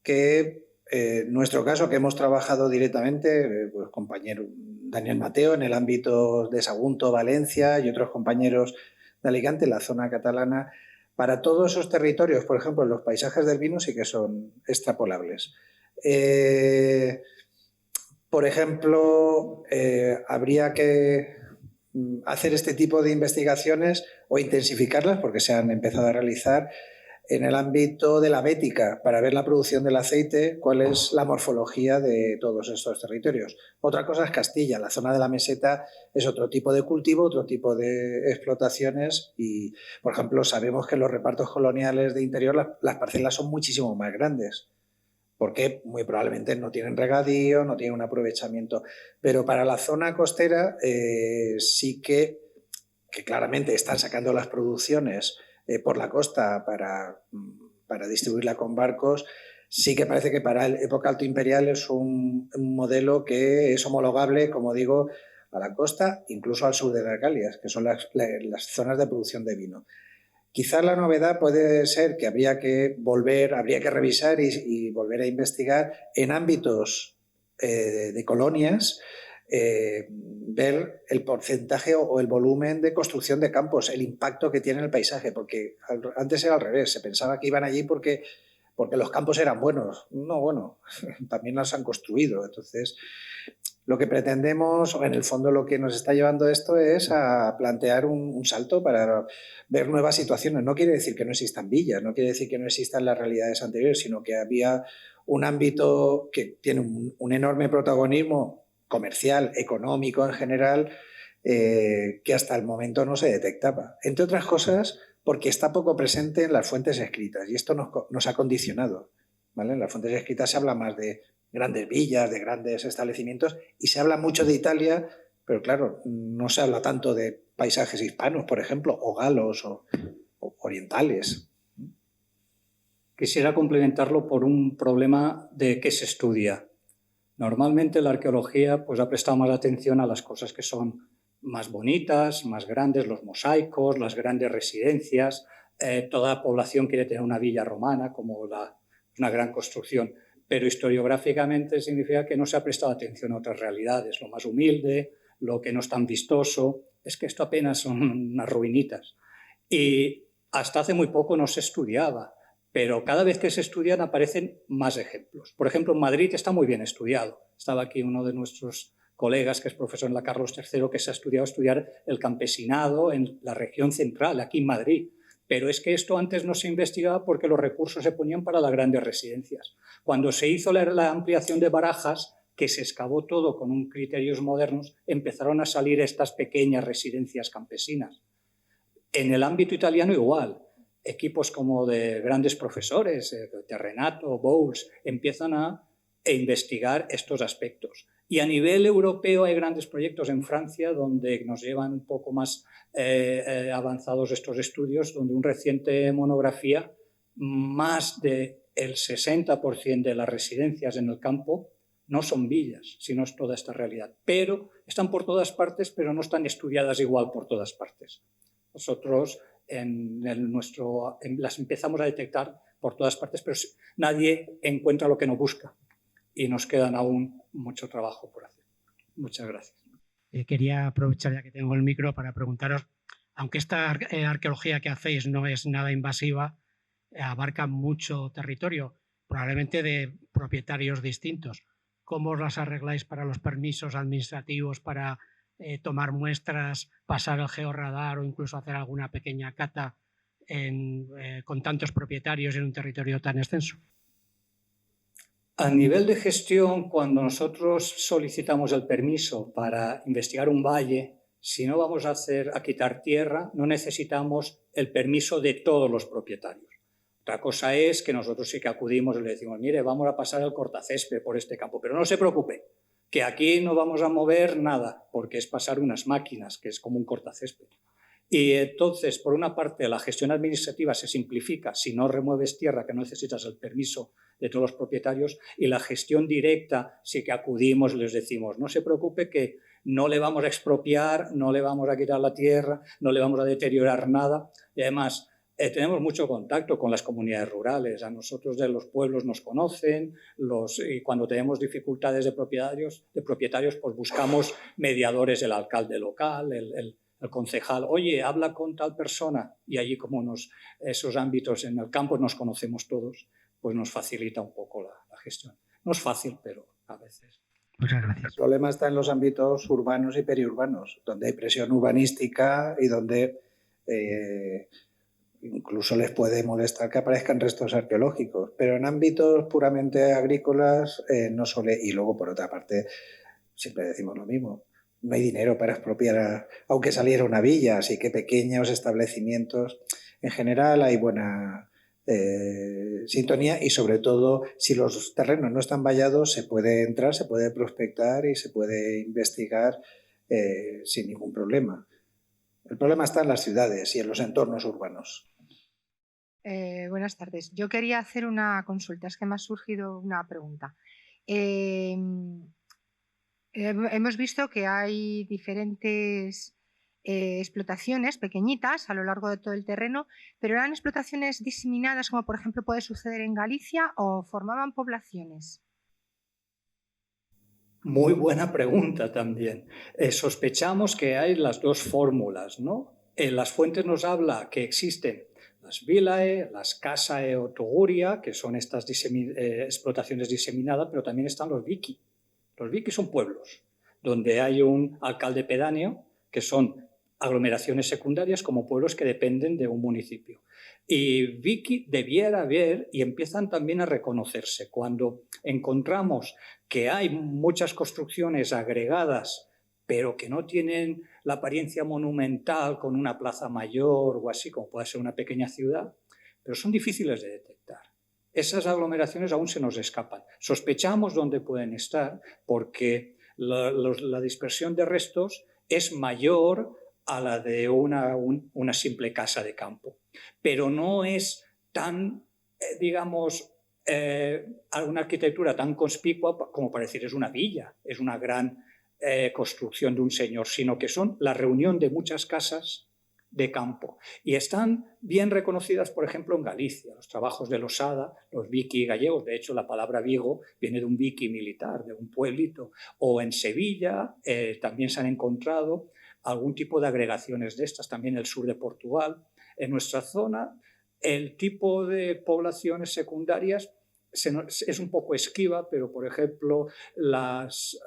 que en nuestro caso, que hemos trabajado directamente, pues, compañero Daniel Mateo en el ámbito de Sagunto, Valencia y otros compañeros de Alicante, en la zona catalana, para todos esos territorios, por ejemplo, los paisajes del vino sí que son extrapolables. Por ejemplo, habría que hacer este tipo de investigaciones o intensificarlas, porque se han empezado a realizar en el ámbito de la bética, para ver la producción del aceite, cuál es la morfología de todos estos territorios. Otra cosa es Castilla, la zona de la meseta es otro tipo de cultivo, otro tipo de explotaciones y, por ejemplo, sabemos que en los repartos coloniales de interior las parcelas son muchísimo más grandes, porque muy probablemente no tienen regadío, no tienen un aprovechamiento. Pero para la zona costera sí que claramente están sacando las producciones por la costa para distribuirla con barcos. Sí que parece que para la época alto imperial es un modelo que es homologable, como digo, a la costa, incluso al sur de las Galias, que son las zonas de producción de vino. Quizás la novedad puede ser que habría que revisar y volver a investigar en ámbitos de colonias, ver el porcentaje o el volumen de construcción de campos, el impacto que tiene en el paisaje, porque antes era al revés, se pensaba que iban allí porque los campos eran buenos. No, bueno, también los han construido. Entonces, lo que pretendemos, o en el fondo lo que nos está llevando esto es a plantear un salto para ver nuevas situaciones. No quiere decir que no existan villas, no quiere decir que no existan las realidades anteriores, sino que había un ámbito que tiene un enorme protagonismo comercial, económico en general, que hasta el momento no se detectaba. Entre otras cosas, porque está poco presente en las fuentes escritas y esto nos ha condicionado, ¿vale? En las fuentes escritas se habla más de grandes villas, de grandes establecimientos y se habla mucho de Italia, pero claro, no se habla tanto de paisajes hispanos, por ejemplo, o galos o orientales. Quisiera complementarlo por un problema de qué se estudia. Normalmente la arqueología pues, ha prestado más atención a las cosas que son más bonitas, más grandes, los mosaicos, las grandes residencias. Toda la población quiere tener una villa romana como una gran construcción, pero historiográficamente significa que no se ha prestado atención a otras realidades, lo más humilde, lo que no es tan vistoso. Es que esto apenas son unas ruinitas. Y hasta hace muy poco no se estudiaba, pero cada vez que se estudian aparecen más ejemplos. Por ejemplo, en Madrid está muy bien estudiado. Estaba aquí uno de nuestros colegas, que es profesor en la Carlos III, que se ha estudiar el campesinado en la región central, aquí en Madrid. Pero es que esto antes no se investigaba porque los recursos se ponían para las grandes residencias. Cuando se hizo la ampliación de Barajas, que se excavó todo con criterios modernos, empezaron a salir estas pequeñas residencias campesinas. En el ámbito italiano igual. Equipos como de grandes profesores, Terrenato, Bowles, empiezan a investigar estos aspectos. Y a nivel europeo hay grandes proyectos en Francia donde nos llevan un poco más avanzados estos estudios, donde una reciente monografía, más del 60% de las residencias en el campo no son villas, sino es toda esta realidad. Pero están por todas partes, pero no están estudiadas igual por todas partes. Nosotros las empezamos a detectar por todas partes, pero nadie encuentra lo que no busca y nos quedan aún mucho trabajo por hacer. Muchas gracias. Quería aprovechar ya que tengo el micro para preguntaros, aunque esta arqueología que hacéis no es nada invasiva, abarca mucho territorio, probablemente de propietarios distintos. ¿Cómo os las arregláis para los permisos administrativos, para tomar muestras, pasar el georradar o incluso hacer alguna pequeña cata con tantos propietarios en un territorio tan extenso? A nivel de gestión, cuando nosotros solicitamos el permiso para investigar un valle, si no vamos a quitar tierra, no necesitamos el permiso de todos los propietarios. Otra cosa es que nosotros sí que acudimos y le decimos, mire, vamos a pasar el cortacésped por este campo, pero no se preocupe, que aquí no vamos a mover nada, porque es pasar unas máquinas, que es como un cortacésped. Y entonces, por una parte, la gestión administrativa se simplifica si no remueves tierra, que no necesitas el permiso de todos los propietarios, y la gestión directa sí que acudimos y les decimos, no se preocupe que no le vamos a expropiar, no le vamos a quitar la tierra, no le vamos a deteriorar nada. Y además, tenemos mucho contacto con las comunidades rurales. A nosotros de los pueblos nos conocen y cuando tenemos dificultades de propietarios, pues buscamos mediadores, el alcalde local, el concejal. Oye, habla con tal persona. Y allí, como esos ámbitos en el campo nos conocemos todos, pues nos facilita un poco la gestión. No es fácil, pero a veces. Muchas gracias. El problema está en los ámbitos urbanos y periurbanos, donde hay presión urbanística y donde incluso les puede molestar que aparezcan restos arqueológicos, pero en ámbitos puramente agrícolas no suele. Y luego, por otra parte, siempre decimos lo mismo, no hay dinero para expropiar, aunque saliera una villa, así que pequeños establecimientos, en general hay buena sintonía y sobre todo si los terrenos no están vallados se puede entrar, se puede prospectar y se puede investigar sin ningún problema. El problema está en las ciudades y en los entornos urbanos. Buenas tardes. Yo quería hacer una consulta, es que me ha surgido una pregunta. Hemos visto que hay diferentes explotaciones pequeñitas a lo largo de todo el terreno, pero eran explotaciones diseminadas, como por ejemplo puede suceder en Galicia, o formaban poblaciones. Muy buena pregunta también. Sospechamos que hay las dos fórmulas, ¿no? En las fuentes nos habla que existen las vilae, las casae o toguria, que son estas explotaciones diseminadas, pero también están los vici. Los vici son pueblos, donde hay un alcalde pedáneo, que son aglomeraciones secundarias como pueblos que dependen de un municipio. Y vici debiera haber, y empiezan también a reconocerse, cuando encontramos que hay muchas construcciones agregadas, pero que no tienen la apariencia monumental con una plaza mayor o así, como puede ser una pequeña ciudad, pero son difíciles de detectar. Esas aglomeraciones aún se nos escapan. Sospechamos dónde pueden estar porque la dispersión de restos es mayor a la de una simple casa de campo, pero no es tan, digamos, una arquitectura tan conspicua como para decir es una villa, es una gran construcción de un señor, sino que son la reunión de muchas casas de campo. Y están bien reconocidas, por ejemplo, en Galicia, los trabajos de Losada, los viqui gallegos. De hecho, la palabra Vigo viene de un viqui militar, de un pueblito. O en Sevilla también se han encontrado algún tipo de agregaciones de estas, también en el sur de Portugal. En nuestra zona, el tipo de poblaciones secundarias es un poco esquiva, pero, por ejemplo, las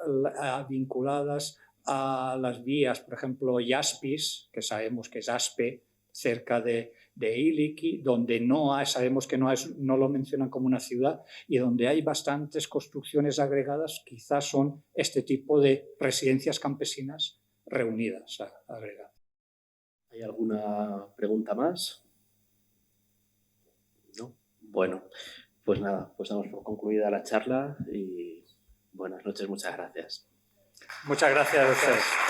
vinculadas a las vías, por ejemplo, Jaspis, que sabemos que es Aspe, cerca de Iliki, donde sabemos que no lo mencionan como una ciudad, y donde hay bastantes construcciones agregadas, quizás son este tipo de residencias campesinas reunidas, agregadas. ¿Hay alguna pregunta más? ¿No? Bueno, pues nada, pues damos por concluida la charla y buenas noches, muchas gracias. Muchas gracias a ustedes.